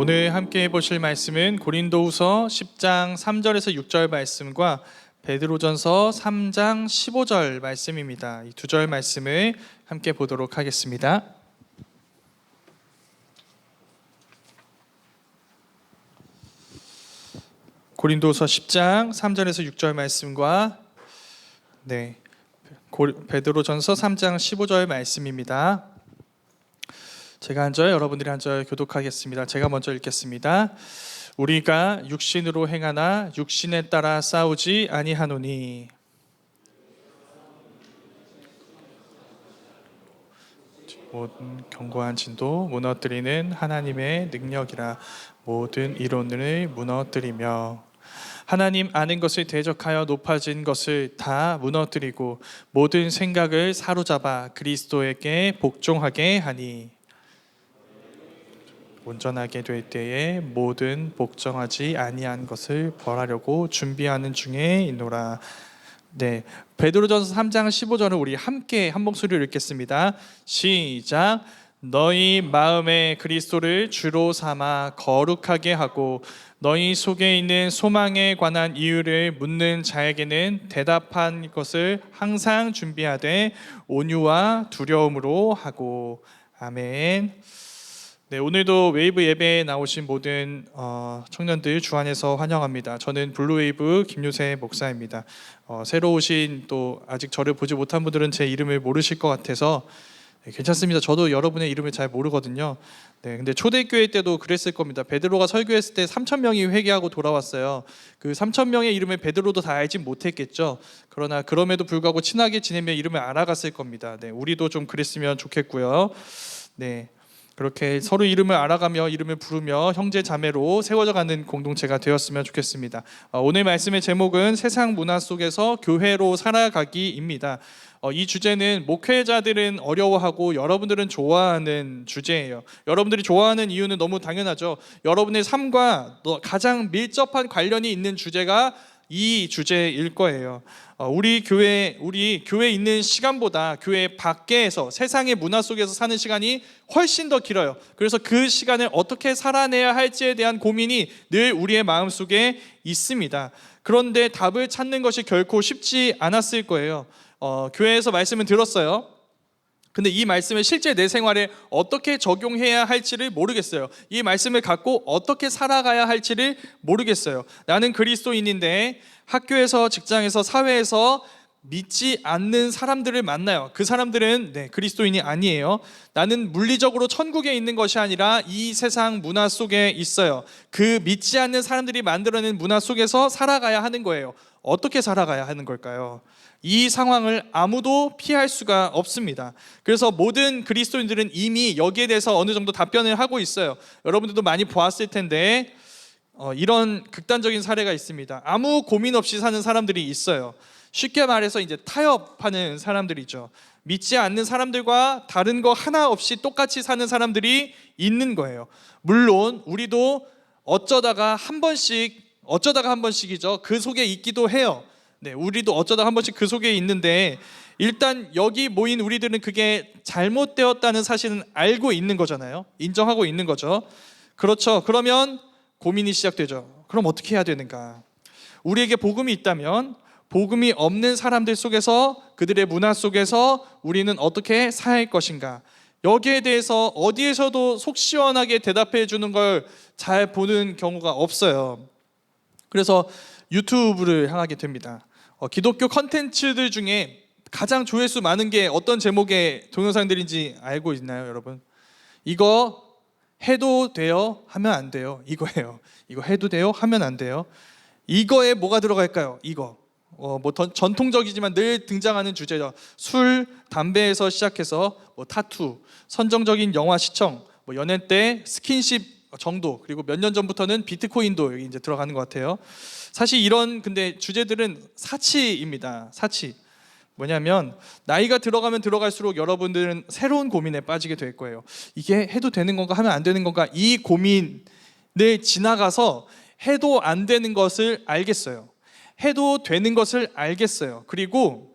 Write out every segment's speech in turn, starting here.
오늘 함께 보실 말씀은 고린도후서 10장 3절에서 6절 말씀과 베드로전서 3장 15절 말씀입니다. 이 두 절 말씀을 함께 보도록 하겠습니다. 고린도후서 10장 3절에서 6절 말씀과 베드로전서 3장 15절 말씀입니다. 제가 한 절, 여러분들이 한 절 교독하겠습니다. 제가 먼저 읽겠습니다. 우리가 육신으로 행하나 육신에 따라 싸우지 아니하노니 모든 견고한 진도 무너뜨리는 하나님의 능력이라. 모든 이론을 무너뜨리며 하나님 아는 것을 대적하여 높아진 것을 다 무너뜨리고 모든 생각을 사로잡아 그리스도에게 복종하게 하니 온전하게 될 때에 모든 복종하지 아니한 것을 벌하려고 준비하는 중에 있노라. 베드로전서 3장 15절을 우리 함께 한 목소리로 읽겠습니다. 시작. 너희 마음에 그리스도를 주로 삼아 거룩하게 하고 너희 속에 있는 소망에 관한 이유를 묻는 자에게는 대답한 것을 항상 준비하되 온유와 두려움으로 하고. 아멘. 오늘도 웨이브 예배에 나오신 모든 청년들 주 안에서 환영합니다. 저는 블루웨이브 김유세 목사입니다. 새로 오신 또 아직 저를 보지 못한 분들은 제 이름을 모르실 것 같아서 괜찮습니다. 저도 여러분의 이름을 잘 모르거든요. 근데 초대교회 때도 그랬을 겁니다. 베드로가 설교했을 때 3,000명이 회개하고 돌아왔어요. 그 3,000명의 이름을 베드로도 다 알진 못했겠죠. 그러나 그럼에도 불구하고 친하게 지내며 이름을 알아갔을 겁니다. 우리도 좀 그랬으면 좋겠고요. 그렇게 서로 이름을 알아가며 이름을 부르며 형제 자매로 세워져가는 공동체가 되었으면 좋겠습니다. 오늘 말씀의 제목은 세상 문화 속에서 교회로 살아가기입니다. 이 주제는 목회자들은 어려워하고 여러분들은 좋아하는 주제예요. 여러분들이 좋아하는 이유는 너무 당연하죠. 여러분의 삶과 가장 밀접한 관련이 있는 주제가 이 주제일 거예요. 우리 교회에 있는 시간보다 교회 밖에서 세상의 문화 속에서 사는 시간이 훨씬 더 길어요. 그래서 그 시간을 어떻게 살아내야 할지에 대한 고민이 늘 우리의 마음속에 있습니다. 그런데 답을 찾는 것이 결코 쉽지 않았을 거예요. 교회에서 말씀을 들었어요. 근데 이 말씀을 실제 내 생활에 어떻게 적용해야 할지를 모르겠어요. 이 말씀을 갖고 어떻게 살아가야 할지를 모르겠어요. 나는 그리스도인인데 학교에서, 직장에서, 사회에서 믿지 않는 사람들을 만나요. 그 사람들은 그리스도인이 아니에요. 나는 물리적으로 천국에 있는 것이 아니라 이 세상 문화 속에 있어요. 그 믿지 않는 사람들이 만들어낸 문화 속에서 살아가야 하는 거예요. 어떻게 살아가야 하는 걸까요? 이 상황을 아무도 피할 수가 없습니다. 그래서 모든 그리스도인들은 이미 여기에 대해서 어느 정도 답변을 하고 있어요. 여러분들도 많이 보았을 텐데 이런 극단적인 사례가 있습니다. 아무 고민 없이 사는 사람들이 있어요. 쉽게 말해서 이제 타협하는 사람들이죠. 믿지 않는 사람들과 다른 거 하나 없이 똑같이 사는 사람들이 있는 거예요. 물론 우리도 어쩌다가 한 번씩이죠. 그 속에 있기도 해요. 우리도 어쩌다 한 번씩 그 속에 있는데 일단 여기 모인 우리들은 그게 잘못되었다는 사실은 알고 있는 거잖아요. 인정하고 있는 거죠. 그렇죠. 그러면 고민이 시작되죠. 그럼 어떻게 해야 되는가? 우리에게 복음이 있다면 복음이 없는 사람들 속에서, 그들의 문화 속에서 우리는 어떻게 살 것인가? 여기에 대해서 어디에서도 속 시원하게 대답해 주는 걸 잘 보는 경우가 없어요. 그래서 유튜브를 향하게 됩니다. 기독교 컨텐츠들 중에 가장 조회수 많은 게 어떤 제목의 동영상들인지 알고 있나요, 여러분? 이거 해도 돼요? 하면 안 돼요. 이거예요. 이거 해도 돼요? 하면 안 돼요. 이거에 뭐가 들어갈까요? 이거. 전통적이지만 늘 등장하는 주제죠. 술, 담배에서 시작해서 타투, 선정적인 영화 시청, 연애 때 스킨십 정도, 그리고 몇 년 전부터는 비트코인도 여기 이제 들어가는 것 같아요. 사실 이런 근데 주제들은 사치입니다. 사치. 뭐냐면 나이가 들어가면 들어갈수록 여러분들은 새로운 고민에 빠지게 될 거예요. 이게 해도 되는 건가 하면 안 되는 건가, 이 고민을 지나가서 해도 안 되는 것을 알겠어요. 해도 되는 것을 알겠어요. 그리고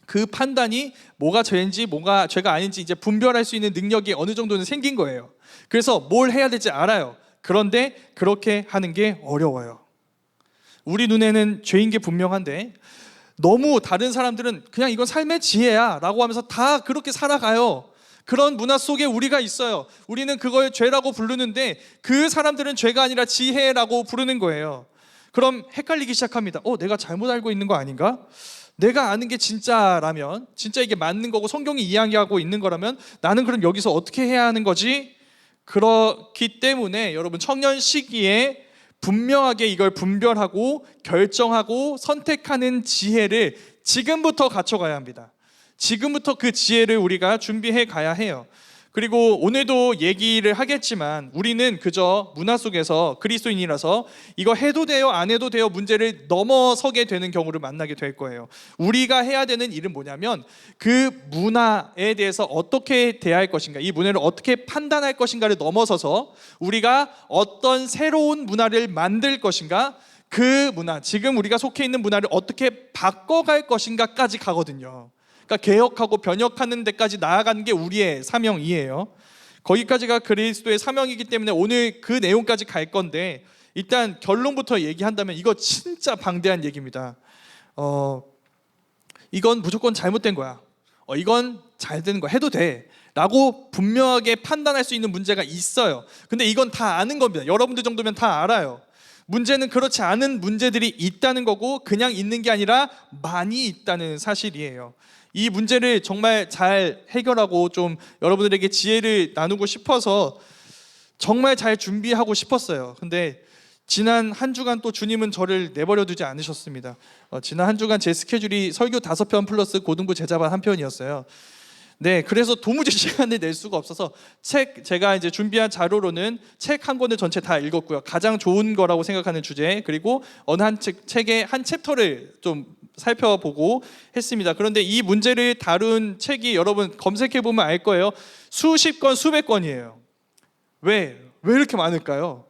그 판단이 뭐가 죄인지 뭐가 죄가 아닌지 이제 분별할 수 있는 능력이 어느 정도는 생긴 거예요. 그래서 뭘 해야 될지 알아요. 그런데 그렇게 하는 게 어려워요. 우리 눈에는 죄인 게 분명한데 너무 다른 사람들은 그냥 이건 삶의 지혜야 라고 하면서 다 그렇게 살아가요. 그런 문화 속에 우리가 있어요. 우리는 그걸 죄라고 부르는데 그 사람들은 죄가 아니라 지혜라고 부르는 거예요. 그럼 헷갈리기 시작합니다. 내가 잘못 알고 있는 거 아닌가? 내가 아는 게 진짜라면, 진짜 이게 맞는 거고 성경이 이야기하고 있는 거라면 나는 그럼 여기서 어떻게 해야 하는 거지? 그렇기 때문에 여러분, 청년 시기에 분명하게 이걸 분별하고 결정하고 선택하는 지혜를 지금부터 갖춰가야 합니다. 지금부터 그 지혜를 우리가 준비해 가야 해요. 그리고 오늘도 얘기를 하겠지만 우리는 그저 문화 속에서 그리스도인이라서 이거 해도 돼요 안 해도 돼요 문제를 넘어서게 되는 경우를 만나게 될 거예요. 우리가 해야 되는 일은 뭐냐면 그 문화에 대해서 어떻게 대할 것인가, 이 문화를 어떻게 판단할 것인가를 넘어서서 우리가 어떤 새로운 문화를 만들 것인가, 그 문화, 지금 우리가 속해 있는 문화를 어떻게 바꿔갈 것인가까지 가거든요. 그러니까 개혁하고 변혁하는 데까지 나아가는 게 우리의 사명이에요. 거기까지가 그리스도의 사명이기 때문에 오늘 그 내용까지 갈 건데, 일단 결론부터 얘기한다면 이거 진짜 방대한 얘기입니다. 이건 무조건 잘못된 거야. 이건 잘 되는 거야. 해도 돼 라고 분명하게 판단할 수 있는 문제가 있어요. 근데 이건 다 아는 겁니다. 여러분들 정도면 다 알아요. 문제는 그렇지 않은 문제들이 있다는 거고 그냥 있는 게 아니라 많이 있다는 사실이에요. 이 문제를 정말 잘 해결하고 좀 여러분들에게 지혜를 나누고 싶어서 정말 잘 준비하고 싶었어요. 근데 지난 한 주간 또 주님은 저를 내버려 두지 않으셨습니다. 지난 한 주간 제 스케줄이 설교 5편 플러스 고등부 제자반 1편이었어요. 네, 그래서 도무지 시간을 낼 수가 없어서 제가 이제 준비한 자료로는 책 한 권을 전체 다 읽었고요. 가장 좋은 거라고 생각하는 주제, 그리고 어느 한 책의 한 챕터를 좀 살펴보고 했습니다. 그런데 이 문제를 다룬 책이 여러분 검색해 보면 알 거예요. 수십 권, 수백 권이에요. 왜 이렇게 많을까요?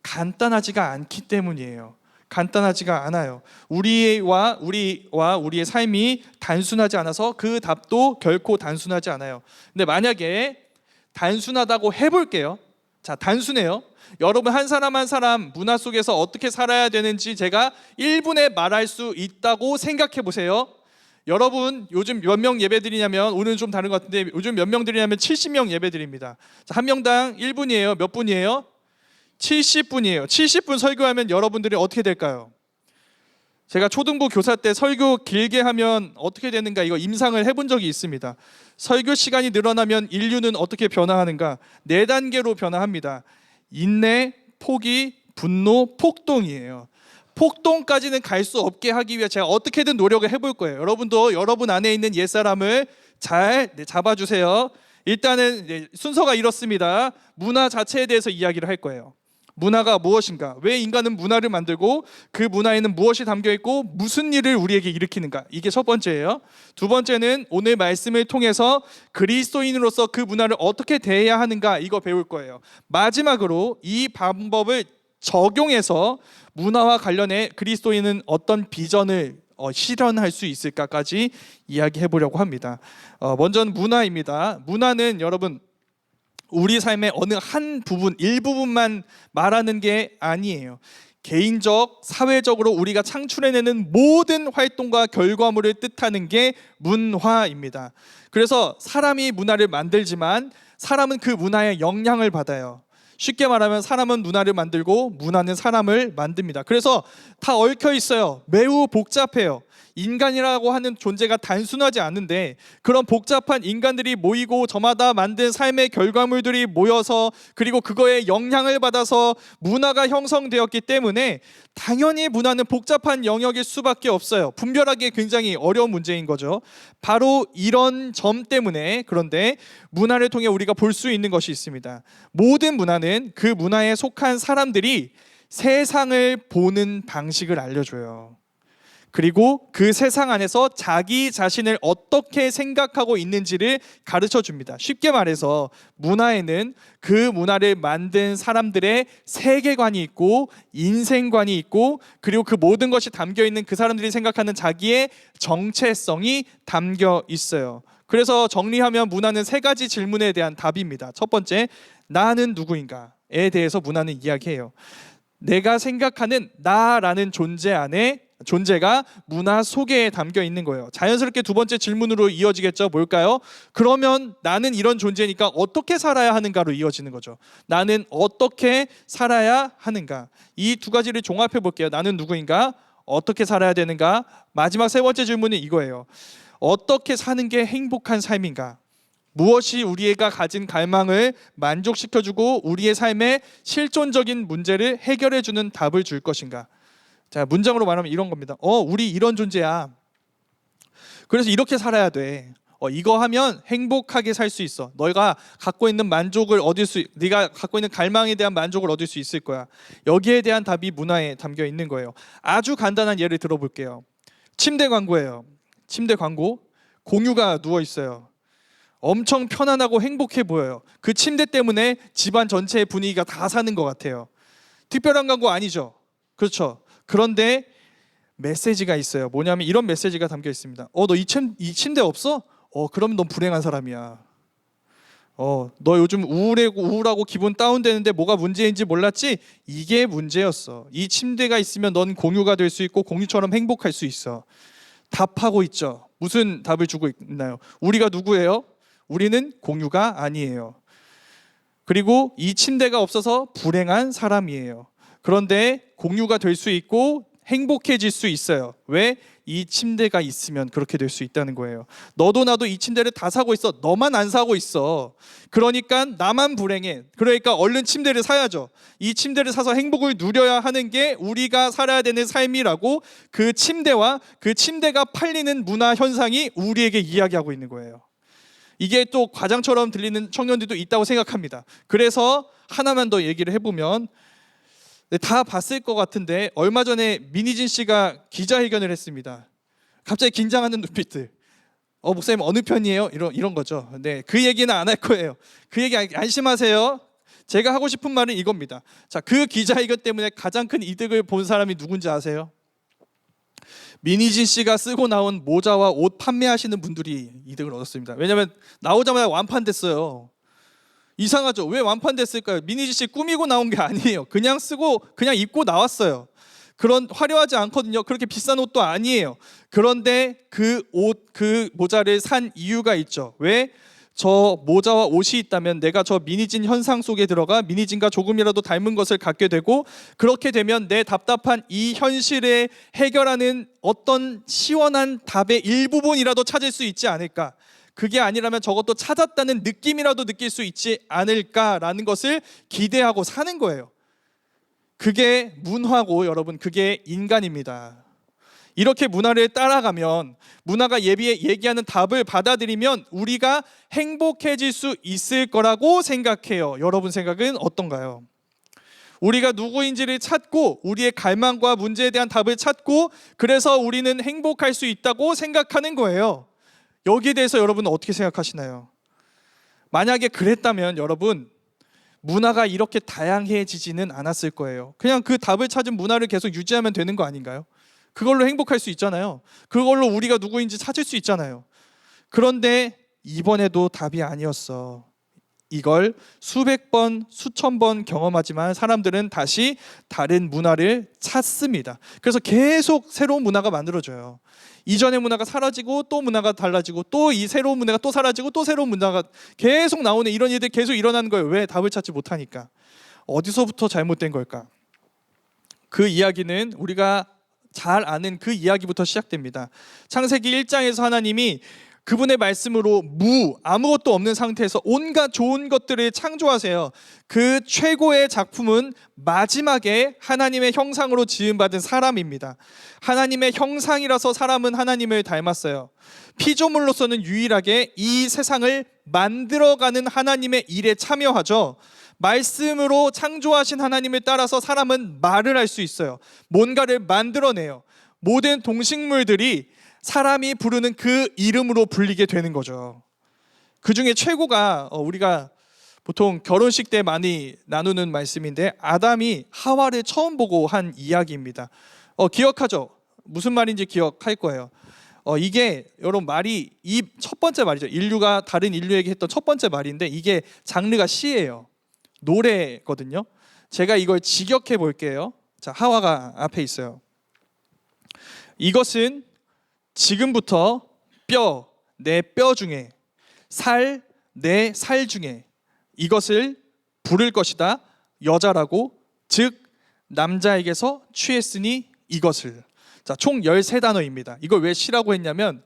간단하지가 않기 때문이에요. 간단하지가 않아요. 우리와 우리의 삶이 단순하지 않아서 그 답도 결코 단순하지 않아요. 근데 만약에 단순하다고 해볼게요. 자, 단순해요. 여러분 한 사람 한 사람 문화 속에서 어떻게 살아야 되는지 제가 1분에 말할 수 있다고 생각해 보세요. 여러분 요즘 몇 명 예배 드리냐면, 오늘은 좀 다른 것 같은데 요즘 몇 명 드리냐면 70명 예배 드립니다. 자, 한 명당 1분이에요. 몇 분이에요? 70분이에요. 70분 설교하면 여러분들이 어떻게 될까요? 제가 초등부 교사 때 설교 길게 하면 어떻게 되는가 이거 임상을 해본 적이 있습니다. 설교 시간이 늘어나면 인류는 어떻게 변화하는가? 4단계로 변화합니다. 인내, 포기, 분노, 폭동이에요. 폭동까지는 갈 수 없게 하기 위해 제가 어떻게든 노력을 해볼 거예요. 여러분도 여러분 안에 있는 옛사람을 잘 잡아주세요. 일단은 순서가 이렇습니다. 문화 자체에 대해서 이야기를 할 거예요. 문화가 무엇인가? 왜 인간은 문화를 만들고 그 문화에는 무엇이 담겨 있고 무슨 일을 우리에게 일으키는가? 이게 첫 번째예요. 두 번째는 오늘 말씀을 통해서 그리스도인으로서 그 문화를 어떻게 대해야 하는가, 이거 배울 거예요. 마지막으로 이 방법을 적용해서 문화와 관련해 그리스도인은 어떤 비전을 실현할 수 있을까까지 이야기해 보려고 합니다. 먼저는 문화입니다. 문화는 여러분 우리 삶의 어느 한 부분, 일부분만 말하는 게 아니에요. 개인적, 사회적으로 우리가 창출해내는 모든 활동과 결과물을 뜻하는 게 문화입니다. 그래서 사람이 문화를 만들지만 사람은 그 문화에 영향을 받아요. 쉽게 말하면 사람은 문화를 만들고 문화는 사람을 만듭니다. 그래서 다 얽혀 있어요. 매우 복잡해요. 인간이라고 하는 존재가 단순하지 않은데 그런 복잡한 인간들이 모이고 저마다 만든 삶의 결과물들이 모여서 그리고 그거에 영향을 받아서 문화가 형성되었기 때문에 당연히 문화는 복잡한 영역일 수밖에 없어요. 분별하기 굉장히 어려운 문제인 거죠. 바로 이런 점 때문에 그런데 문화를 통해 우리가 볼 수 있는 것이 있습니다. 모든 문화는 그 문화에 속한 사람들이 세상을 보는 방식을 알려줘요. 그리고 그 세상 안에서 자기 자신을 어떻게 생각하고 있는지를 가르쳐 줍니다. 쉽게 말해서 문화에는 그 문화를 만든 사람들의 세계관이 있고 인생관이 있고 그리고 그 모든 것이 담겨 있는 그 사람들이 생각하는 자기의 정체성이 담겨 있어요. 그래서 정리하면 문화는 3가지 질문에 대한 답입니다. 첫 번째, 나는 누구인가에 대해서 문화는 이야기해요. 내가 생각하는 나라는 존재 안에 존재가 문화 속에 담겨 있는 거예요. 자연스럽게 두 번째 질문으로 이어지겠죠. 뭘까요? 그러면 나는 이런 존재니까 어떻게 살아야 하는가로 이어지는 거죠. 나는 어떻게 살아야 하는가? 이 두 가지를 종합해 볼게요. 나는 누구인가? 어떻게 살아야 되는가? 마지막 세 번째 질문은 이거예요. 어떻게 사는 게 행복한 삶인가? 무엇이 우리가 가진 갈망을 만족시켜주고 우리의 삶의 실존적인 문제를 해결해주는 답을 줄 것인가? 자, 문장으로 말하면 이런 겁니다. 우리 이런 존재야. 그래서 이렇게 살아야 돼. 이거 하면 행복하게 살 수 있어. 너희가 갖고 있는 만족을 네가 갖고 있는 갈망에 대한 만족을 얻을 수 있을 거야. 여기에 대한 답이 문화에 담겨 있는 거예요. 아주 간단한 예를 들어볼게요. 침대 광고예요. 침대 광고. 공유가 누워 있어요. 엄청 편안하고 행복해 보여요. 그 침대 때문에 집안 전체의 분위기가 다 사는 것 같아요. 특별한 광고 아니죠? 그렇죠? 그런데 메시지가 있어요. 뭐냐면 이런 메시지가 담겨 있습니다. 너 이 침대 없어? 그럼 넌 불행한 사람이야. 너 요즘 우울하고 기분 다운되는데 뭐가 문제인지 몰랐지? 이게 문제였어. 이 침대가 있으면 넌 공유가 될 수 있고 공유처럼 행복할 수 있어. 답하고 있죠. 무슨 답을 주고 있나요? 우리가 누구예요? 우리는 공유가 아니에요. 그리고 이 침대가 없어서 불행한 사람이에요. 그런데 공유가 될 수 있고 행복해질 수 있어요. 왜? 이 침대가 있으면 그렇게 될 수 있다는 거예요. 너도 나도 이 침대를 다 사고 있어. 너만 안 사고 있어. 그러니까 나만 불행해. 그러니까 얼른 침대를 사야죠. 이 침대를 사서 행복을 누려야 하는 게 우리가 살아야 되는 삶이라고 그 침대와 그 침대가 팔리는 문화 현상이 우리에게 이야기하고 있는 거예요. 이게 또 과장처럼 들리는 청년들도 있다고 생각합니다. 그래서 하나만 더 얘기를 해보면 다 봤을 것 같은데 얼마 전에 민희진 씨가 기자회견을 했습니다. 갑자기 긴장하는 눈빛들. 목사님 어느 편이에요? 이런 거죠. 네, 그 얘기는 안 할 거예요. 그 얘기 안심하세요. 제가 하고 싶은 말은 이겁니다. 자, 그 기자회견 때문에 가장 큰 이득을 본 사람이 누군지 아세요? 민희진 씨가 쓰고 나온 모자와 옷 판매하시는 분들이 이득을 얻었습니다. 왜냐하면 나오자마자 완판됐어요. 이상하죠? 왜 완판됐을까요? 민희진 씨 꾸미고 나온 게 아니에요. 그냥 쓰고 그냥 입고 나왔어요. 그런 화려하지 않거든요. 그렇게 비싼 옷도 아니에요. 그런데 그 모자를 산 이유가 있죠. 왜? 저 모자와 옷이 있다면 내가 저 민희진 현상 속에 들어가 민희진과 조금이라도 닮은 것을 갖게 되고 그렇게 되면 내 답답한 이 현실에 해결하는 어떤 시원한 답의 일부분이라도 찾을 수 있지 않을까. 그게 아니라면 저것도 찾았다는 느낌이라도 느낄 수 있지 않을까라는 것을 기대하고 사는 거예요. 그게 문화고 여러분 그게 인간입니다. 이렇게 문화를 따라가면 문화가 얘기하는 답을 받아들이면 우리가 행복해질 수 있을 거라고 생각해요. 여러분 생각은 어떤가요? 우리가 누구인지를 찾고 우리의 갈망과 문제에 대한 답을 찾고 그래서 우리는 행복할 수 있다고 생각하는 거예요. 여기에 대해서 여러분은 어떻게 생각하시나요? 만약에 그랬다면 여러분 문화가 이렇게 다양해지지는 않았을 거예요. 그냥 그 답을 찾은 문화를 계속 유지하면 되는 거 아닌가요? 그걸로 행복할 수 있잖아요. 그걸로 우리가 누구인지 찾을 수 있잖아요. 그런데 이번에도 답이 아니었어. 이걸 수백 번, 수천 번 경험하지만 사람들은 다시 다른 문화를 찾습니다. 그래서 계속 새로운 문화가 만들어져요. 이전의 문화가 사라지고 또 문화가 달라지고 또 이 새로운 문화가 또 사라지고 또 새로운 문화가 계속 나오는 이런 일들이 계속 일어나는 거예요. 왜? 답을 찾지 못하니까. 어디서부터 잘못된 걸까? 그 이야기는 우리가 잘 아는 그 이야기부터 시작됩니다. 창세기 1장에서 하나님이 그분의 말씀으로 아무것도 없는 상태에서 온갖 좋은 것들을 창조하세요. 그 최고의 작품은 마지막에 하나님의 형상으로 지음받은 사람입니다. 하나님의 형상이라서 사람은 하나님을 닮았어요. 피조물로서는 유일하게 이 세상을 만들어가는 하나님의 일에 참여하죠. 말씀으로 창조하신 하나님을 따라서 사람은 말을 할 수 있어요. 뭔가를 만들어내요. 모든 동식물들이 사람이 부르는 그 이름으로 불리게 되는 거죠. 그 중에 최고가 우리가 보통 결혼식 때 많이 나누는 말씀인데 아담이 하와를 처음 보고 한 이야기입니다. 기억하죠? 무슨 말인지 기억할 거예요. 이게 여러분 말이 이 첫 번째 말이죠. 인류가 다른 인류에게 했던 첫 번째 말인데 이게 장르가 시예요. 노래거든요. 제가 이걸 직역해 볼게요. 자, 하와가 앞에 있어요. 이것은 지금부터 뼈, 내 뼈 중에, 살, 내 살 중에 이것을 부를 것이다. 여자라고, 즉 남자에게서 취했으니 이것을. 자, 총 13단어입니다. 이걸 왜 시라고 했냐면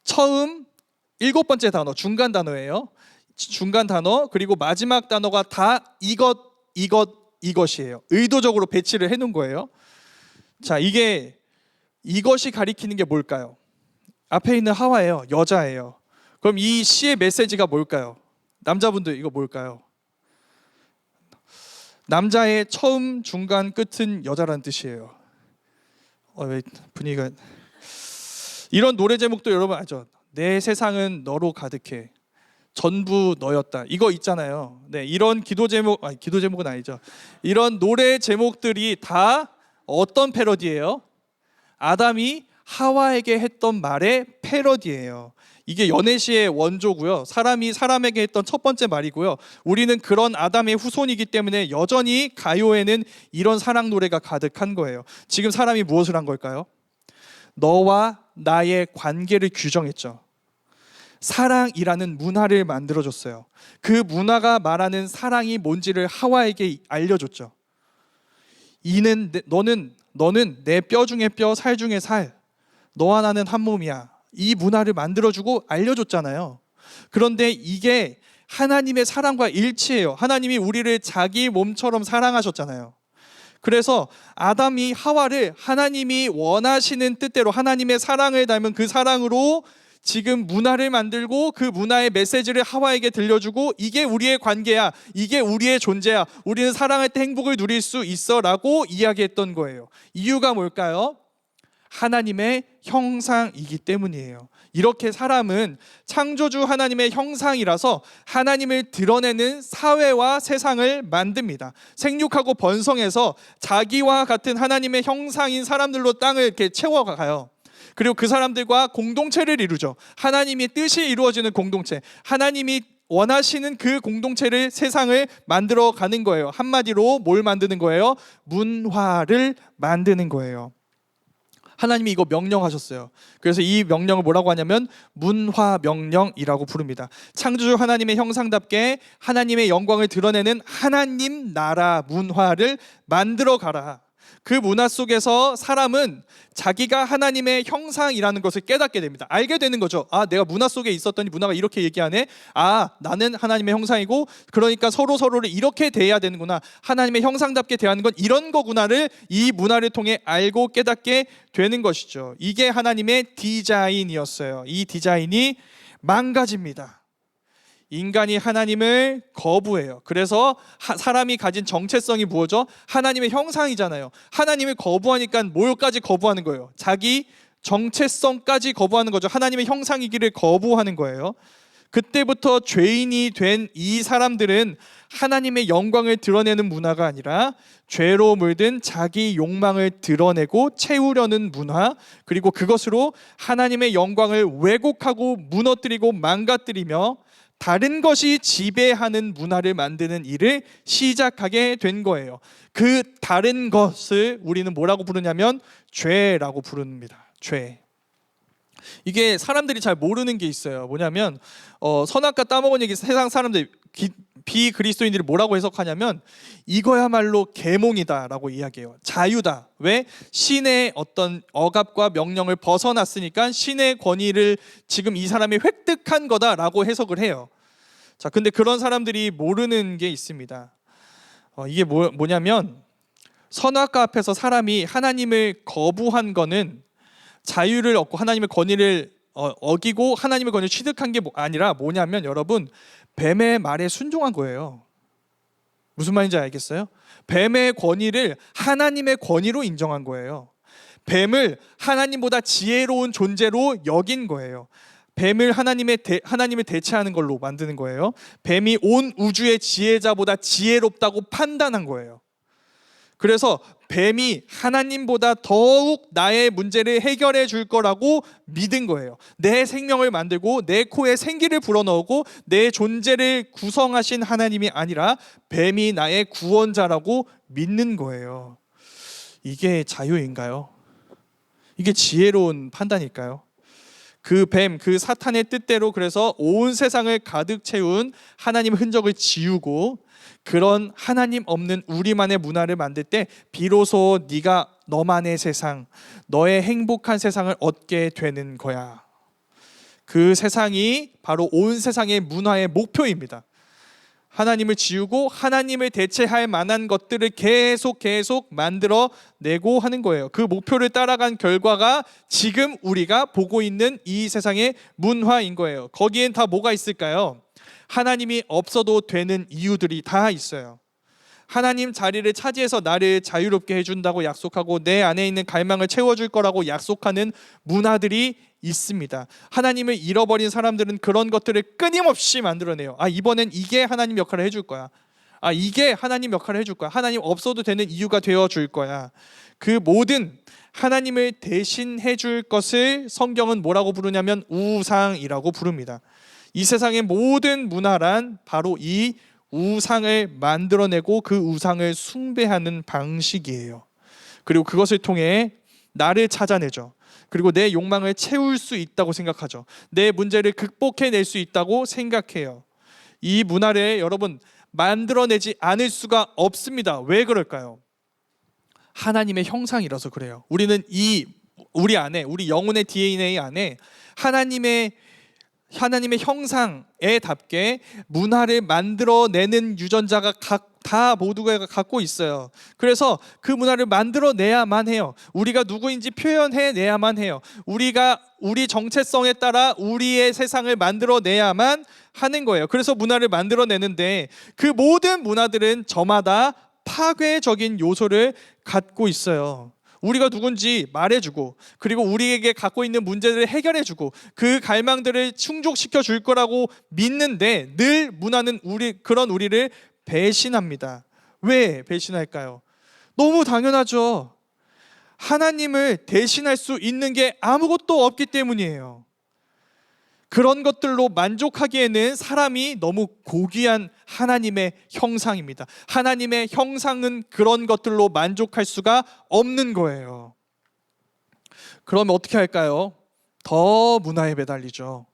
처음 7번째 단어, 중간 단어예요. 중간 단어, 그리고 마지막 단어가 다 이것이에요. 의도적으로 배치를 해놓은 거예요. 자, 이것이 가리키는 게 뭘까요? 앞에 있는 하와예요. 여자예요. 그럼 이 시의 메시지가 뭘까요? 남자분들 이거 뭘까요? 남자의 처음, 중간, 끝은 여자라는 뜻이에요. 왜 분위기가 이런 노래 제목도 여러분 알죠? 내 세상은 너로 가득해. 전부 너였다. 이거 있잖아요. 네, 이런 기도 제목은 아니죠. 이런 노래 제목들이 다 어떤 패러디예요? 아담이 하와에게 했던 말의 패러디예요. 이게 연애시의 원조고요. 사람이 사람에게 했던 첫 번째 말이고요. 우리는 그런 아담의 후손이기 때문에 여전히 가요에는 이런 사랑 노래가 가득한 거예요. 지금 사람이 무엇을 한 걸까요? 너와 나의 관계를 규정했죠. 사랑이라는 문화를 만들어줬어요. 그 문화가 말하는 사랑이 뭔지를 하와에게 알려줬죠. 너는 내 뼈 중에 뼈, 살 중에 살. 너와 나는 한 몸이야. 이 문화를 만들어주고 알려줬잖아요. 그런데 이게 하나님의 사랑과 일치해요. 하나님이 우리를 자기 몸처럼 사랑하셨잖아요. 그래서 아담이 하와를 하나님이 원하시는 뜻대로 하나님의 사랑을 닮은 그 사랑으로 지금 문화를 만들고 그 문화의 메시지를 하와에게 들려주고 이게 우리의 관계야, 이게 우리의 존재야, 우리는 사랑할 때 행복을 누릴 수 있어 라고 이야기했던 거예요. 이유가 뭘까요? 하나님의 형상이기 때문이에요. 이렇게 사람은 창조주 하나님의 형상이라서 하나님을 드러내는 사회와 세상을 만듭니다. 생육하고 번성해서 자기와 같은 하나님의 형상인 사람들로 땅을 이렇게 채워가요. 그리고 그 사람들과 공동체를 이루죠. 하나님의 뜻이 이루어지는 공동체, 하나님이 원하시는 그 공동체를, 세상을 만들어 가는 거예요. 한마디로 뭘 만드는 거예요? 문화를 만드는 거예요. 하나님이 이거 명령하셨어요. 그래서 이 명령을 뭐라고 하냐면 문화명령이라고 부릅니다. 창조주 하나님의 형상답게 하나님의 영광을 드러내는 하나님 나라 문화를 만들어 가라. 그 문화 속에서 사람은 자기가 하나님의 형상이라는 것을 깨닫게 됩니다. 알게 되는 거죠. 아, 내가 문화 속에 있었더니 문화가 이렇게 얘기하네. 아, 나는 하나님의 형상이고 그러니까 서로를 이렇게 대해야 되는구나. 하나님의 형상답게 대하는 건 이런 거구나를 이 문화를 통해 알고 깨닫게 되는 것이죠. 이게 하나님의 디자인이었어요. 이 디자인이 망가집니다. 인간이 하나님을 거부해요. 그래서 사람이 가진 정체성이 뭐죠? 하나님의 형상이잖아요. 하나님을 거부하니까 뭘까지 거부하는 거예요? 자기 정체성까지 거부하는 거죠. 하나님의 형상이기를 거부하는 거예요. 그때부터 죄인이 된 이 사람들은 하나님의 영광을 드러내는 문화가 아니라 죄로 물든 자기 욕망을 드러내고 채우려는 문화, 그리고 그것으로 하나님의 영광을 왜곡하고 무너뜨리고 망가뜨리며 다른 것이 지배하는 문화를 만드는 일을 시작하게 된 거예요. 그 다른 것을 우리는 뭐라고 부르냐면 죄라고 부릅니다. 죄. 이게 사람들이 잘 모르는 게 있어요. 뭐냐면 선악과 따먹은 얘기 세상 사람들 비그리스도인들이 뭐라고 해석하냐면 이거야말로 계몽이다라고 이야기해요. 자유다. 왜? 신의 어떤 억압과 명령을 벗어났으니까 신의 권위를 지금 이 사람이 획득한 거다라고 해석을 해요. 자, 근데 그런 사람들이 모르는 게 있습니다. 이게 뭐냐면 선악과 앞에서 사람이 하나님을 거부한 거는 자유를 얻고 하나님의 권위를 어기고 하나님의 권위를 취득한 게 아니라 뭐냐면 여러분, 뱀의 말에 순종한 거예요. 무슨 말인지 알겠어요? 뱀의 권위를 하나님의 권위로 인정한 거예요. 뱀을 하나님보다 지혜로운 존재로 여긴 거예요. 뱀을 하나님을 대체하는 걸로 만드는 거예요. 뱀이 온 우주의 지혜자보다 지혜롭다고 판단한 거예요. 그래서 뱀이 하나님보다 더욱 나의 문제를 해결해 줄 거라고 믿은 거예요. 내 생명을 만들고 내 코에 생기를 불어넣고 내 존재를 구성하신 하나님이 아니라 뱀이 나의 구원자라고 믿는 거예요. 이게 자유인가요? 이게 지혜로운 판단일까요? 그 뱀, 그 사탄의 뜻대로 그래서 온 세상을 가득 채운 하나님 흔적을 지우고 그런 하나님 없는 우리만의 문화를 만들 때 비로소 네가 너만의 세상, 너의 행복한 세상을 얻게 되는 거야. 그 세상이 바로 온 세상의 문화의 목표입니다. 하나님을 지우고 하나님을 대체할 만한 것들을 계속 만들어내고 하는 거예요. 그 목표를 따라간 결과가 지금 우리가 보고 있는 이 세상의 문화인 거예요. 거기엔 다 뭐가 있을까요? 하나님이 없어도 되는 이유들이 다 있어요. 하나님 자리를 차지해서 나를 자유롭게 해준다고 약속하고 내 안에 있는 갈망을 채워줄 거라고 약속하는 문화들이 있습니다. 하나님을 잃어버린 사람들은 그런 것들을 끊임없이 만들어내요. 이번엔 이게 하나님 역할을 해줄 거야. 이게 하나님 역할을 해줄 거야. 하나님 없어도 되는 이유가 되어줄 거야. 그 모든 하나님을 대신해 줄 것을 성경은 뭐라고 부르냐면 우상이라고 부릅니다. 이 세상의 모든 문화란 바로 이 우상을 만들어내고 그 우상을 숭배하는 방식이에요. 그리고 그것을 통해 나를 찾아내죠. 그리고 내 욕망을 채울 수 있다고 생각하죠. 내 문제를 극복해낼 수 있다고 생각해요. 이 문화를 여러분 만들어내지 않을 수가 없습니다. 왜 그럴까요? 하나님의 형상이라서 그래요. 우리는 우리 안에, 우리 영혼의 DNA 안에 하나님의 형상에 답게 문화를 만들어내는 유전자가 다 모두가 갖고 있어요. 그래서 그 문화를 만들어내야만 해요. 우리가 누구인지 표현해내야만 해요. 우리가 우리 정체성에 따라 우리의 세상을 만들어내야만 하는 거예요. 그래서 문화를 만들어내는데 그 모든 문화들은 저마다 파괴적인 요소를 갖고 있어요. 우리가 누군지 말해주고 그리고 우리에게 갖고 있는 문제들을 해결해주고 그 갈망들을 충족시켜 줄 거라고 믿는데 늘 문화는 그런 우리를 배신합니다. 왜 배신할까요? 너무 당연하죠. 하나님을 대신할 수 있는 게 아무것도 없기 때문이에요. 그런 것들로 만족하기에는 사람이 너무 고귀한 하나님의 형상입니다. 하나님의 형상은 그런 것들로 만족할 수가 없는 거예요. 그러면 어떻게 할까요? 더 문화에 매달리죠.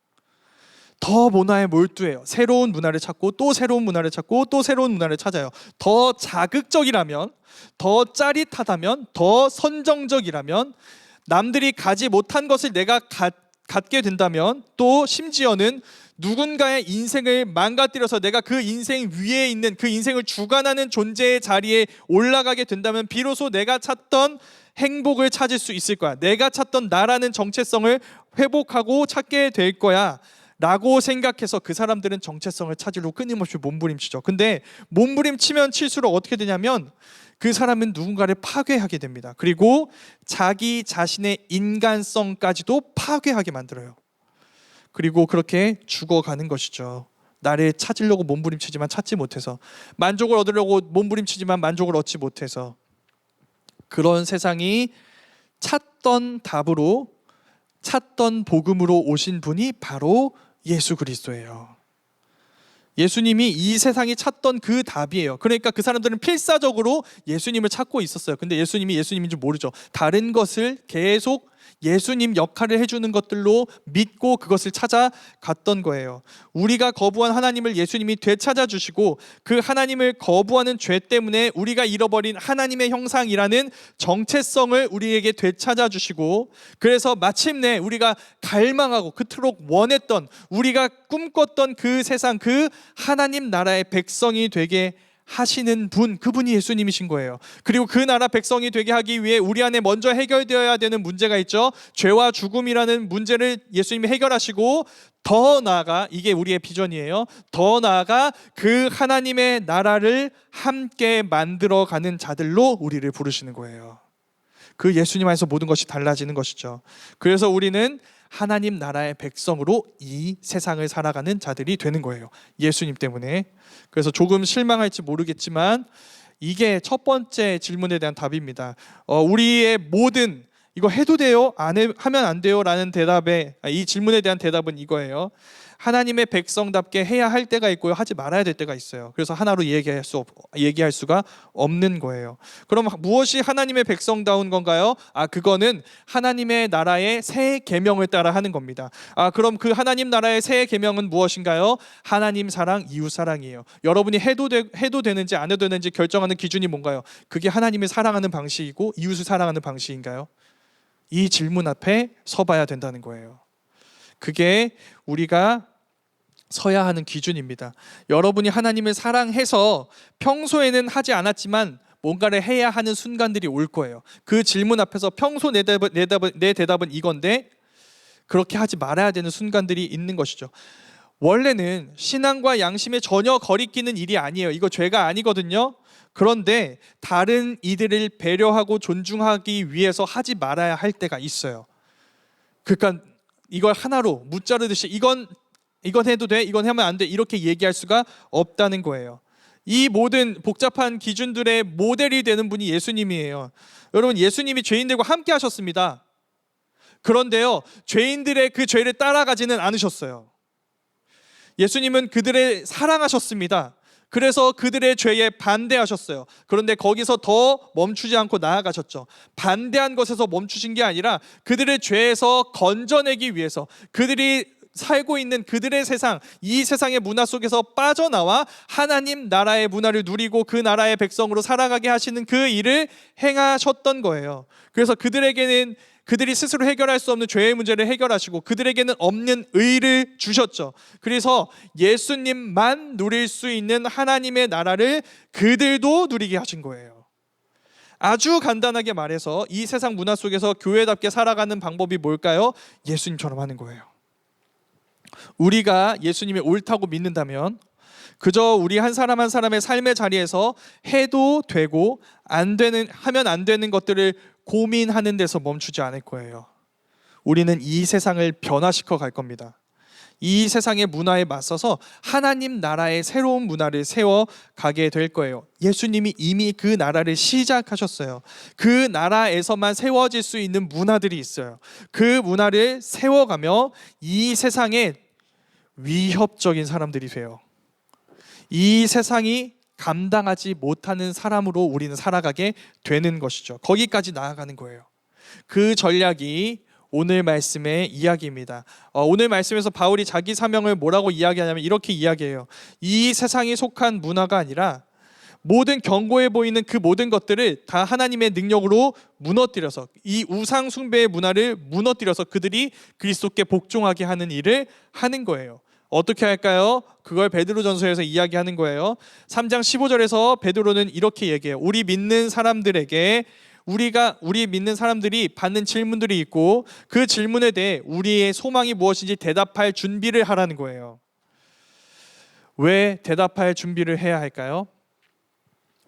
더 문화에 몰두해요. 새로운 문화를 찾고 또 새로운 문화를 찾고 또 새로운 문화를 찾아요. 더 자극적이라면, 더 짜릿하다면, 더 선정적이라면, 남들이 가지 못한 것을 내가 갖게 된다면, 또 심지어는 누군가의 인생을 망가뜨려서 내가 그 인생 위에 있는 그 인생을 주관하는 존재의 자리에 올라가게 된다면 비로소 내가 찾던 행복을 찾을 수 있을 거야. 내가 찾던 나라는 정체성을 회복하고 찾게 될 거야 라고 생각해서 그 사람들은 정체성을 찾으려고 끊임없이 몸부림치죠. 근데 몸부림치면 칠수록 어떻게 되냐면 그 사람은 누군가를 파괴하게 됩니다. 그리고 자기 자신의 인간성까지도 파괴하게 만들어요. 그리고 그렇게 죽어가는 것이죠. 나를 찾으려고 몸부림치지만 찾지 못해서, 만족을 얻으려고 몸부림치지만 만족을 얻지 못해서. 그런 세상이 찾던 답으로, 찾던 복음으로 오신 분이 바로 예수 그리스도예요. 예수님이 이 세상이 찾던 그 답이에요. 그러니까 그 사람들은 필사적으로 예수님을 찾고 있었어요. 근데 예수님이 예수님인 줄 모르죠. 다른 것을 계속 예수님 역할을 해주는 것들로 믿고 그것을 찾아갔던 거예요. 우리가 거부한 하나님을 예수님이 되찾아 주시고 그 하나님을 거부하는 죄 때문에 우리가 잃어버린 하나님의 형상이라는 정체성을 우리에게 되찾아 주시고, 그래서 마침내 우리가 갈망하고 그토록 원했던, 우리가 꿈꿨던 그 세상, 그 하나님 나라의 백성이 되게 하시는 분, 그분이 예수님이신 거예요. 그리고 그 나라 백성이 되게 하기 위해 우리 안에 먼저 해결되어야 되는 문제가 있죠. 죄와 죽음이라는 문제를 예수님이 해결하시고, 더 나아가, 이게 우리의 비전이에요. 더 나아가 그 하나님의 나라를 함께 만들어가는 자들로 우리를 부르시는 거예요. 그 예수님 안에서 모든 것이 달라지는 것이죠. 그래서 우리는 하나님 나라의 백성으로 이 세상을 살아가는 자들이 되는 거예요. 예수님 때문에. 그래서 조금 실망할지 모르겠지만 이게 첫 번째 질문에 대한 답입니다. 우리의 모든 이거 해도 돼요? 하면 안 돼요? 라는 이 질문에 대한 대답은 이거예요. 하나님의 백성답게 해야 할 때가 있고요, 하지 말아야 될 때가 있어요. 그래서 하나로 얘기할 수가 없는 거예요. 그럼 무엇이 하나님의 백성다운 건가요? 그거는 하나님의 나라의 새 계명을 따라 하는 겁니다. 그럼 그 하나님 나라의 새 계명은 무엇인가요? 하나님 사랑, 이웃 사랑이에요. 여러분이 해도 되는지 안 해도 되는지 결정하는 기준이 뭔가요? 그게 하나님을 사랑하는 방식이고 이웃을 사랑하는 방식인가요? 이 질문 앞에 서봐야 된다는 거예요. 그게 우리가 서야 하는 기준입니다. 여러분이 하나님을 사랑해서 평소에는 하지 않았지만 뭔가를 해야 하는 순간들이 올 거예요. 그 질문 앞에서 평소 내 대답은 이건데 그렇게 하지 말아야 되는 순간들이 있는 것이죠. 원래는 신앙과 양심에 전혀 거리끼는 일이 아니에요. 이거 죄가 아니거든요. 그런데 다른 이들을 배려하고 존중하기 위해서 하지 말아야 할 때가 있어요. 그러니까 이걸 하나로 무자르듯이 이건 해도 돼, 이건 하면 안 돼, 이렇게 얘기할 수가 없다는 거예요. 이 모든 복잡한 기준들의 모델이 되는 분이 예수님이에요. 여러분, 예수님이 죄인들과 함께 하셨습니다. 그런데요, 죄인들의 그 죄를 따라가지는 않으셨어요. 예수님은 그들을 사랑하셨습니다. 그래서 그들의 죄에 반대하셨어요. 그런데 거기서 더 멈추지 않고 나아가셨죠. 반대한 것에서 멈추신 게 아니라 그들의 죄에서 건져내기 위해서, 그들이 살고 있는 그들의 세상, 이 세상의 문화 속에서 빠져나와 하나님 나라의 문화를 누리고 그 나라의 백성으로 살아가게 하시는 그 일을 행하셨던 거예요. 그래서 그들에게는 그들이 스스로 해결할 수 없는 죄의 문제를 해결하시고 그들에게는 없는 의를 주셨죠. 그래서 예수님만 누릴 수 있는 하나님의 나라를 그들도 누리게 하신 거예요. 아주 간단하게 말해서 이 세상 문화 속에서 교회답게 살아가는 방법이 뭘까요? 예수님처럼 하는 거예요. 우리가 예수님이 옳다고 믿는다면 그저 우리 한 사람 한 사람의 삶의 자리에서 해도 되고 하면 안 되는 것들을 고민하는 데서 멈추지 않을 거예요. 우리는 이 세상을 변화시켜 갈 겁니다. 이 세상의 문화에 맞서서 하나님 나라의 새로운 문화를 세워가게 될 거예요. 예수님이 이미 그 나라를 시작하셨어요. 그 나라에서만 세워질 수 있는 문화들이 있어요. 그 문화를 세워가며 이 세상에 위협적인 사람들이 돼요. 이 세상이 감당하지 못하는 사람으로 우리는 살아가게 되는 것이죠. 거기까지 나아가는 거예요. 그 전략이 오늘 말씀의 이야기입니다. 오늘 말씀에서 바울이 자기 사명을 뭐라고 이야기하냐면 이렇게 이야기해요. 이 세상에 속한 문화가 아니라 모든 견고해 보이는 그 모든 것들을 다 하나님의 능력으로 무너뜨려서, 이 우상 숭배의 문화를 무너뜨려서 그들이 그리스도께 복종하게 하는 일을 하는 거예요. 어떻게 할까요? 그걸 베드로전서에서 이야기하는 거예요. 3장 15절에서 베드로는 이렇게 얘기해요. 우리 믿는 사람들이 받는 질문들이 있고 그 질문에 대해 우리의 소망이 무엇인지 대답할 준비를 하라는 거예요. 왜 대답할 준비를 해야 할까요?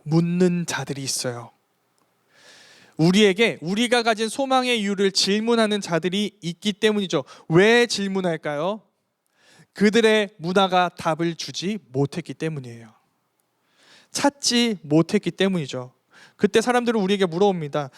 묻는 자들이 있어요. 우리가 가진 소망의 이유를 질문하는 자들이 있기 때문이죠. 왜 질문할까요? 그들의 문화가 답을 주지 못했기 때문이에요. 찾지 못했기 때문이죠. 그때 사람들은 우리에게 물어봅니다.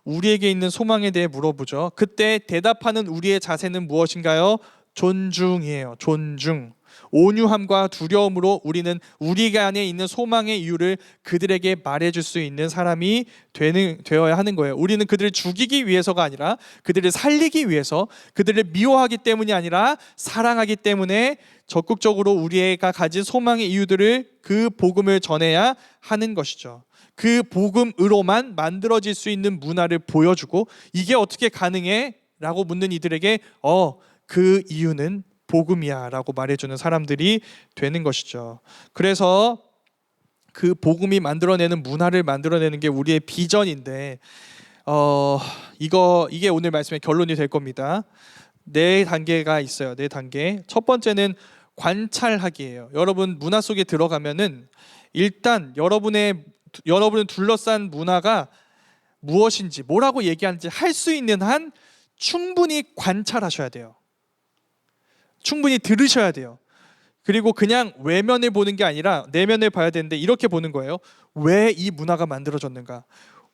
우리에게 있는 소망에 대해 물어보죠. 그때 대답하는 우리의 자세는 무엇인가요? 존중이에요. 존중. 온유함과 두려움으로 우리는 우리 안에 있는 소망의 이유를 그들에게 말해줄 수 있는 사람이 되어야 하는 거예요. 우리는 그들을 죽이기 위해서가 아니라 그들을 살리기 위해서, 그들을 미워하기 때문이 아니라 사랑하기 때문에 적극적으로 우리가 가진 소망의 이유들을, 그 복음을 전해야 하는 것이죠. 그 복음으로만 만들어질 수 있는 문화를 보여주고 이게 어떻게 가능해? 라고 묻는 이들에게 그 이유는 복음이야 라고 말해주는 사람들이 되는 것이죠. 그래서 그 복음이 만들어내는 문화를 만들어내는 게 우리의 비전인데 이게 오늘 말씀의 결론이 될 겁니다. 4단계가 있어요. 4단계. 첫 번째는 관찰하기예요. 여러분 문화 속에 들어가면은 일단 여러분을 둘러싼 문화가 무엇인지, 뭐라고 얘기하는지 할 수 있는 한 충분히 관찰하셔야 돼요. 충분히 들으셔야 돼요. 그리고 그냥 외면을 보는 게 아니라 내면을 봐야 되는데 이렇게 보는 거예요. 왜 이 문화가 만들어졌는가?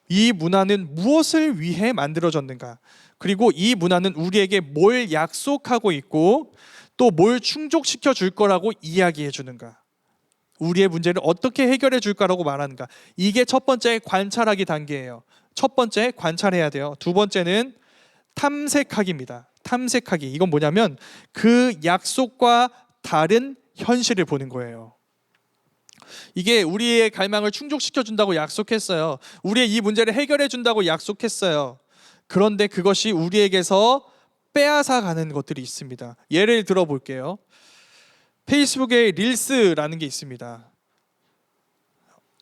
이 문화는 무엇을 위해 만들어졌는가? 그리고 이 문화는 우리에게 뭘 약속하고 있고 또 뭘 충족시켜 줄 거라고 이야기해 주는가? 우리의 문제를 어떻게 해결해 줄 거라고 말하는가? 이게 첫 번째 관찰하기 단계예요. 첫 번째 관찰해야 돼요. 두 번째는 탐색하기입니다. 탐색하기. 이건 뭐냐면 그 약속과 다른 현실을 보는 거예요. 이게 우리의 갈망을 충족시켜 준다고 약속했어요. 우리의 이 문제를 해결해 준다고 약속했어요. 그런데 그것이 우리에게서 빼앗아 가는 것들이 있습니다. 예를 들어 볼게요. 페이스북에 릴스라는 게 있습니다.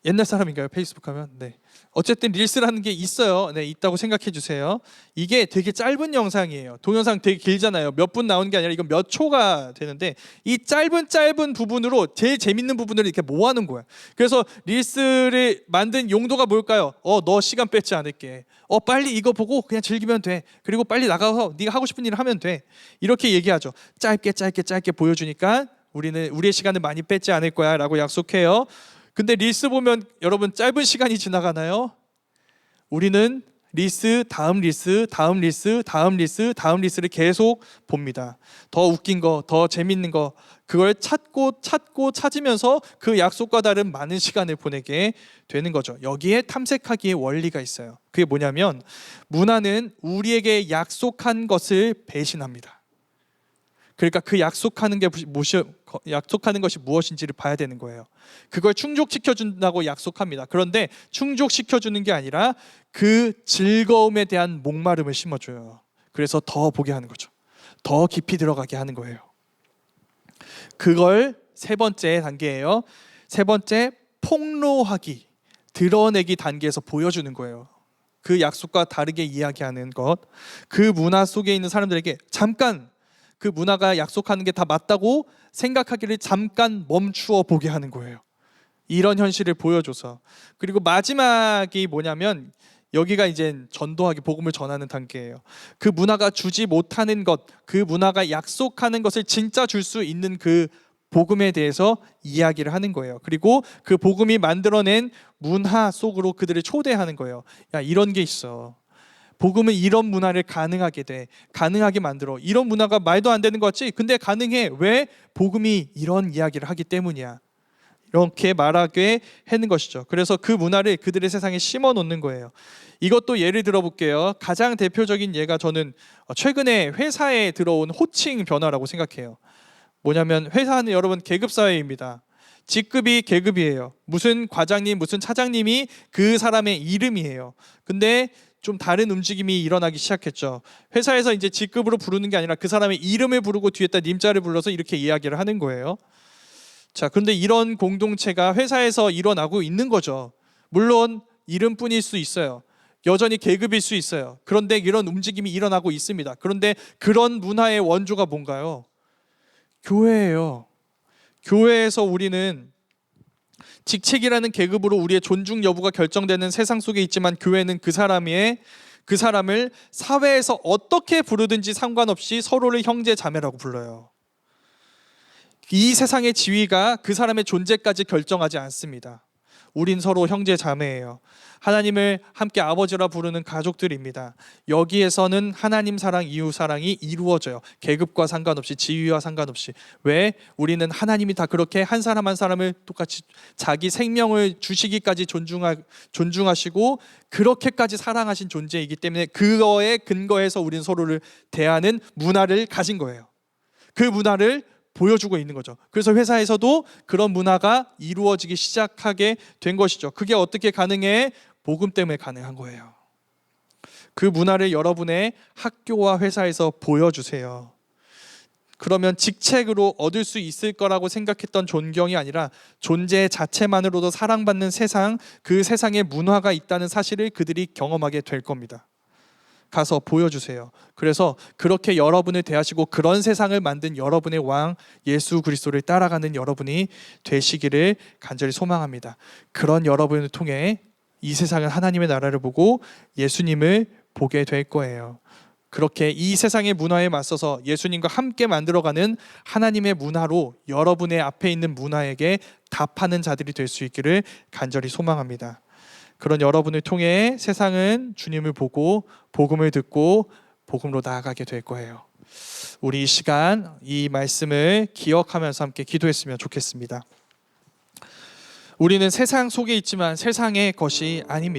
옛날 사람인가요? 페이스북 하면? 네. 어쨌든 릴스라는 게 있어요. 네, 있다고 생각해 주세요. 이게 되게 짧은 영상이에요. 동영상 되게 길잖아요. 몇 분 나오는 게 아니라 이건 몇 초가 되는데 이 짧은 부분으로 제일 재밌는 부분을 이렇게 모아놓은 거야. 그래서 릴스를 만든 용도가 뭘까요? 너 시간 뺏지 않을게. 빨리 이거 보고 그냥 즐기면 돼. 그리고 빨리 나가서 네가 하고 싶은 일을 하면 돼. 이렇게 얘기하죠. 짧게 보여주니까 우리는 우리의 시간을 많이 뺏지 않을 거야 라고 약속해요. 근데 릴스 보면 여러분 짧은 시간이 지나가나요? 우리는 릴스, 다음 릴스, 다음 릴스, 다음 릴스, 다음 릴스를 계속 봅니다. 더 웃긴 거, 더 재밌는 거 그걸 찾으면서 그 약속과 다른 많은 시간을 보내게 되는 거죠. 여기에 탐색하기의 원리가 있어요. 그게 뭐냐면 문화는 우리에게 약속한 것을 배신합니다. 그러니까 그 약속하는 것이 무엇인지를 봐야 되는 거예요. 그걸 충족시켜 준다고 약속합니다. 그런데 충족시켜 주는 게 아니라 그 즐거움에 대한 목마름을 심어줘요. 그래서 더 보게 하는 거죠. 더 깊이 들어가게 하는 거예요. 그걸 세 번째 단계예요. 세 번째, 폭로하기, 드러내기 단계에서 보여주는 거예요. 그 약속과 다르게 이야기하는 것. 그 문화 속에 있는 사람들에게 잠깐 그 문화가 약속하는 게 다 맞다고 생각하기를 잠깐 멈추어 보게 하는 거예요. 이런 현실을 보여줘서. 그리고 마지막이 뭐냐면 여기가 이제 전도하기, 복음을 전하는 단계예요. 그 문화가 주지 못하는 것, 그 문화가 약속하는 것을 진짜 줄 수 있는 그 복음에 대해서 이야기를 하는 거예요. 그리고 그 복음이 만들어낸 문화 속으로 그들을 초대하는 거예요. 야, 이런 게 있어. 복음은 이런 문화를 가능하게 만들어. 이런 문화가 말도 안 되는 것 같지? 근데 가능해. 왜? 복음이 이런 이야기를 하기 때문이야. 이렇게 말하게 하는 것이죠. 그래서 그 문화를 그들의 세상에 심어 놓는 거예요. 이것도 예를 들어 볼게요. 가장 대표적인 예가 저는 최근에 회사에 들어온 호칭 변화라고 생각해요. 뭐냐면 회사는 여러분 계급 사회입니다. 직급이 계급이에요. 무슨 과장님, 무슨 차장님이 그 사람의 이름이에요. 근데 좀 다른 움직임이 일어나기 시작했죠. 회사에서 이제 직급으로 부르는 게 아니라 그 사람의 이름을 부르고 뒤에다 님자를 불러서 이렇게 이야기를 하는 거예요. 자, 그런데 이런 공동체가 회사에서 일어나고 있는 거죠. 물론 이름뿐일 수 있어요. 여전히 계급일 수 있어요. 그런데 이런 움직임이 일어나고 있습니다. 그런데 그런 문화의 원조가 뭔가요? 교회예요. 교회에서 우리는 직책이라는 계급으로 우리의 존중 여부가 결정되는 세상 속에 있지만 교회는 그 사람을 사회에서 어떻게 부르든지 상관없이 서로를 형제 자매라고 불러요. 이 세상의 지위가 그 사람의 존재까지 결정하지 않습니다. 우린 서로 형제 자매예요. 하나님을 함께 아버지라 부르는 가족들입니다. 여기에서는 하나님 사랑, 이웃 사랑이 이루어져요. 계급과 상관없이, 지위와 상관없이. 왜? 우리는 하나님이 다 그렇게 한 사람 한 사람을 똑같이 자기 생명을 주시기까지 존중하시고 그렇게까지 사랑하신 존재이기 때문에 그거에 근거해서 우리는 서로를 대하는 문화를 가진 거예요. 그 문화를 보여주고 있는 거죠. 그래서 회사에서도 그런 문화가 이루어지기 시작하게 된 것이죠. 그게 어떻게 가능해? 복음 때문에 가능한 거예요. 그 문화를 여러분의 학교와 회사에서 보여주세요. 그러면 직책으로 얻을 수 있을 거라고 생각했던 존경이 아니라 존재 자체만으로도 사랑받는 세상, 그 세상에 문화가 있다는 사실을 그들이 경험하게 될 겁니다. 가서 보여주세요. 그래서 그렇게 여러분을 대하시고 그런 세상을 만든 여러분의 왕 예수 그리스도를 따라가는 여러분이 되시기를 간절히 소망합니다. 그런 여러분을 통해 이 세상은 하나님의 나라를 보고 예수님을 보게 될 거예요. 그렇게 이 세상의 문화에 맞서서 예수님과 함께 만들어가는 하나님의 문화로 여러분의 앞에 있는 문화에게 답하는 자들이 될 수 있기를 간절히 소망합니다. 그런 여러분을 통해 세상은 주님을 보고 복음을 듣고 복음으로 나아가게 될 거예요. 우리 이 시간 이 말씀을 기억하면서 함께 기도했으면 좋겠습니다. 우리는 세상 속에 있지만 세상의 것이 아닙니다.